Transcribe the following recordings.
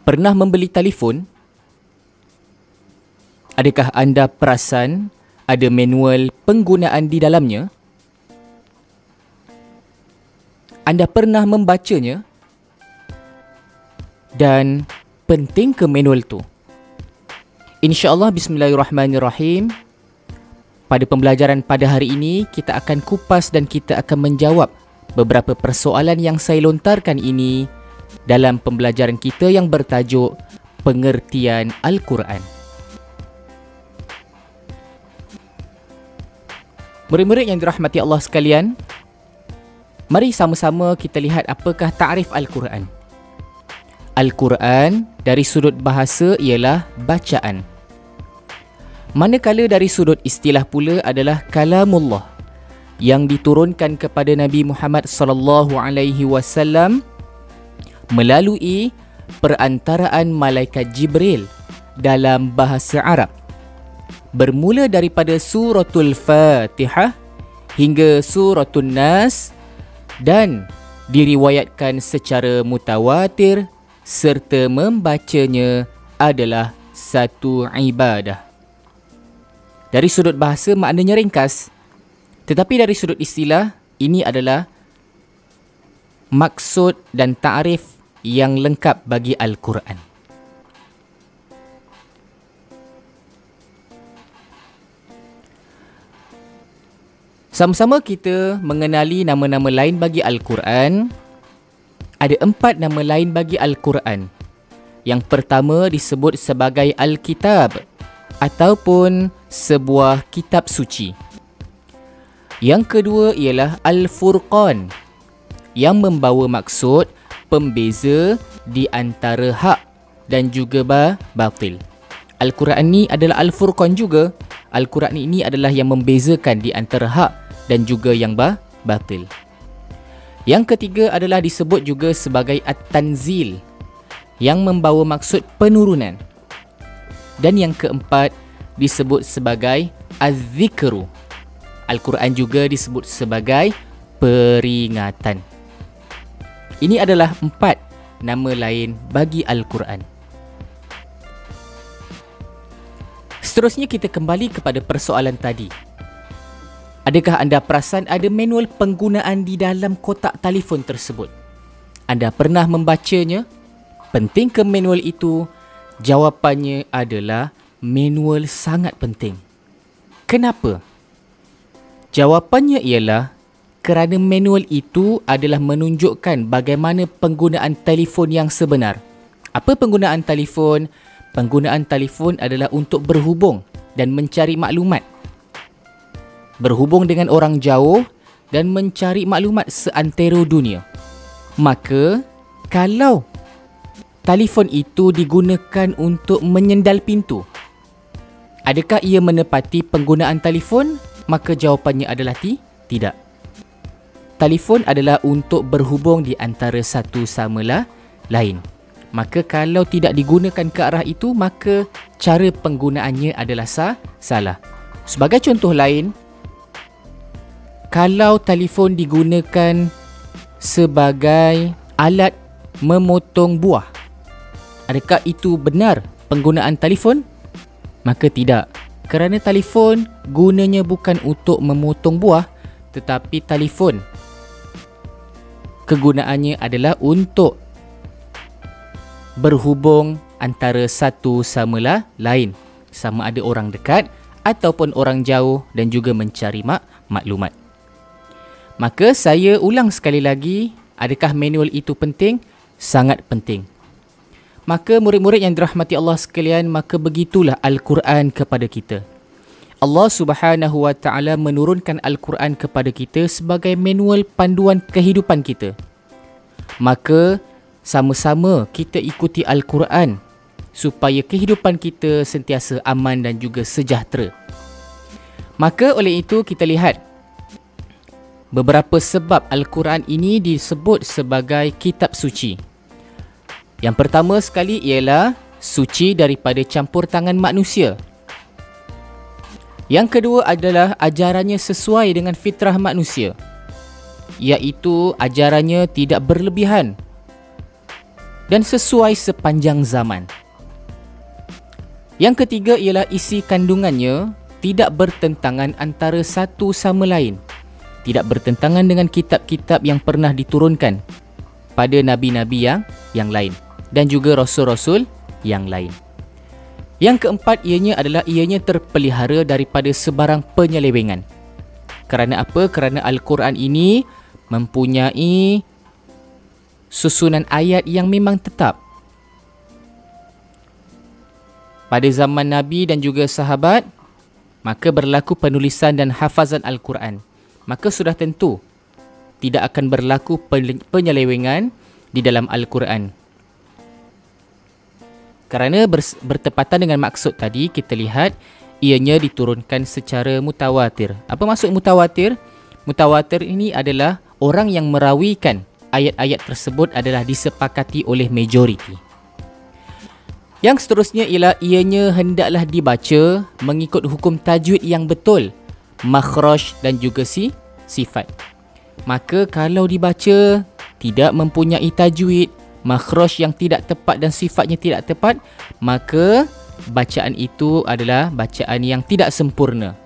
Pernah membeli telefon? Adakah anda perasan ada manual penggunaan di dalamnya? Anda pernah membacanya? Dan penting ke manual tu? InsyaAllah, bismillahirrahmanirrahim. Pada pembelajaran pada hari ini, kita akan kupas dan kita akan menjawab beberapa persoalan yang saya lontarkan ini dalam pembelajaran kita yang bertajuk Pengertian Al-Quran. Murid-murid yang dirahmati Allah sekalian, mari sama-sama kita lihat apakah ta'rif Al-Quran. Al-Quran dari sudut bahasa ialah bacaan. Manakala dari sudut istilah pula adalah kalamullah yang diturunkan kepada Nabi Muhammad sallallahu alaihi wasallam melalui perantaraan malaikat Jibril dalam bahasa Arab. Bermula daripada suratul Fatihah hingga suratul Nas dan diriwayatkan secara mutawatir serta membacanya adalah satu ibadah. Dari sudut bahasa maknanya ringkas, tetapi dari sudut istilah ini adalah maksud dan ta'rif yang lengkap bagi Al-Quran. Sama-sama kita mengenali nama-nama lain bagi Al-Quran. Ada 4 nama lain bagi Al-Quran. Yang pertama disebut sebagai Al-Kitab ataupun sebuah kitab suci. Yang kedua ialah Al-Furqan yang membawa maksud pembeza di antara hak dan juga batil. Al-Quran ni adalah Al-Furqan juga. Al-Quran ini adalah yang membezakan di antara hak dan juga yang batil. Yang ketiga adalah disebut juga sebagai At-Tanzil yang membawa maksud penurunan. Dan yang keempat disebut sebagai Az-Zikru. Al-Quran juga disebut sebagai peringatan. Ini adalah 4 nama lain bagi Al-Quran. Seterusnya kita kembali kepada persoalan tadi. Adakah anda perasan ada manual penggunaan di dalam kotak telefon tersebut? Anda pernah membacanya? Penting ke manual itu? Jawapannya adalah manual sangat penting. Kenapa? Jawapannya ialah kerana manual itu adalah menunjukkan bagaimana penggunaan telefon yang sebenar. Apa penggunaan telefon? Penggunaan telefon adalah untuk berhubung dan mencari maklumat. Berhubung dengan orang jauh dan mencari maklumat seantero dunia. Maka, kalau telefon itu digunakan untuk menyendal pintu, adakah ia menepati penggunaan telefon? Maka jawapannya adalah tidak. Telefon adalah untuk berhubung di antara satu sama lain. Maka kalau tidak digunakan ke arah itu, maka cara penggunaannya adalah salah. Sebagai contoh lain, kalau telefon digunakan sebagai alat memotong buah, adakah itu benar penggunaan telefon? Maka tidak. Kerana telefon gunanya bukan untuk memotong buah, tetapi telefon kegunaannya adalah untuk berhubung antara satu sama lain, sama ada orang dekat ataupun orang jauh dan juga mencari maklumat. Maka saya ulang sekali lagi, adakah manual itu penting? Sangat penting. Maka murid-murid yang dirahmati Allah sekalian, maka begitulah Al-Quran kepada kita. Allah Subhanahu Wa Taala menurunkan Al-Quran kepada kita sebagai manual panduan kehidupan kita. Maka sama-sama kita ikuti Al-Quran supaya kehidupan kita sentiasa aman dan juga sejahtera. Maka oleh itu kita lihat beberapa sebab Al-Quran ini disebut sebagai kitab suci. Yang pertama sekali ialah suci daripada campur tangan manusia. Yang kedua adalah ajarannya sesuai dengan fitrah manusia, iaitu ajarannya tidak berlebihan dan sesuai sepanjang zaman. Yang ketiga ialah isi kandungannya tidak bertentangan antara satu sama lain. Tidak bertentangan dengan kitab-kitab yang pernah diturunkan pada nabi-nabi yang lain dan juga rasul-rasul yang lain. Yang keempat ianya terpelihara daripada sebarang penyelewengan. Kerana apa? Kerana Al-Quran ini mempunyai susunan ayat yang memang tetap. Pada zaman Nabi dan juga sahabat, maka berlaku penulisan dan hafazan Al-Quran. Maka sudah tentu tidak akan berlaku penyelewengan di dalam Al-Quran. Kerana bertepatan dengan maksud tadi, kita lihat ianya diturunkan secara mutawatir. Apa maksud mutawatir? Mutawatir ini adalah orang yang merawikan ayat-ayat tersebut adalah disepakati oleh majoriti. Yang seterusnya ialah ianya hendaklah dibaca mengikut hukum tajwid yang betul, makhraj dan juga sifat. Maka kalau dibaca tidak mempunyai tajwid, makhraj yang tidak tepat dan sifatnya tidak tepat, maka bacaan itu adalah bacaan yang tidak sempurna.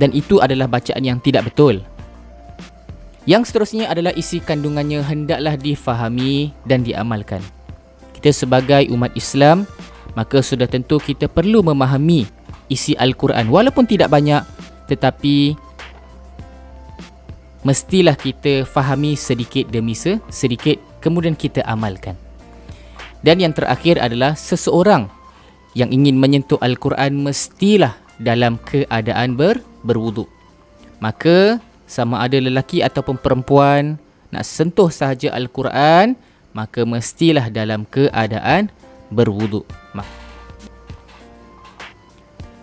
Dan itu adalah bacaan yang tidak betul. Yang seterusnya adalah isi kandungannya hendaklah difahami dan diamalkan. Kita sebagai umat Islam, maka sudah tentu kita perlu memahami isi Al-Quran. Walaupun tidak banyak, tetapi mestilah kita fahami sedikit demi sedikit, kemudian kita amalkan. Dan yang terakhir adalah seseorang yang ingin menyentuh Al-Quran mestilah dalam keadaan berwuduk. Maka sama ada lelaki ataupun perempuan nak sentuh sahaja Al-Quran, maka mestilah dalam keadaan berwuduk.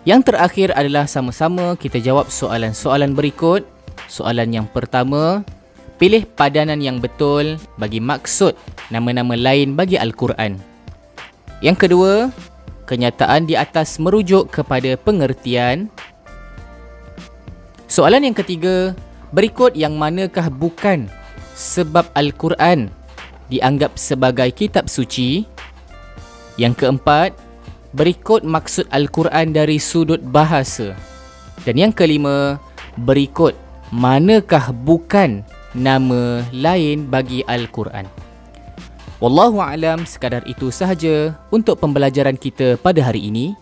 Yang terakhir adalah sama-sama kita jawab soalan-soalan berikut. Soalan yang pertama, pilih padanan yang betul bagi maksud nama-nama lain bagi Al-Quran. Yang kedua, kenyataan di atas merujuk kepada pengertian. Soalan yang ketiga, berikut yang manakah bukan sebab Al-Quran dianggap sebagai kitab suci. Yang keempat, berikut maksud Al-Quran dari sudut bahasa. Dan yang kelima, berikut manakah bukan nama lain bagi Al-Quran. Wallahu a'lam, sekadar itu sahaja untuk pembelajaran kita pada hari ini.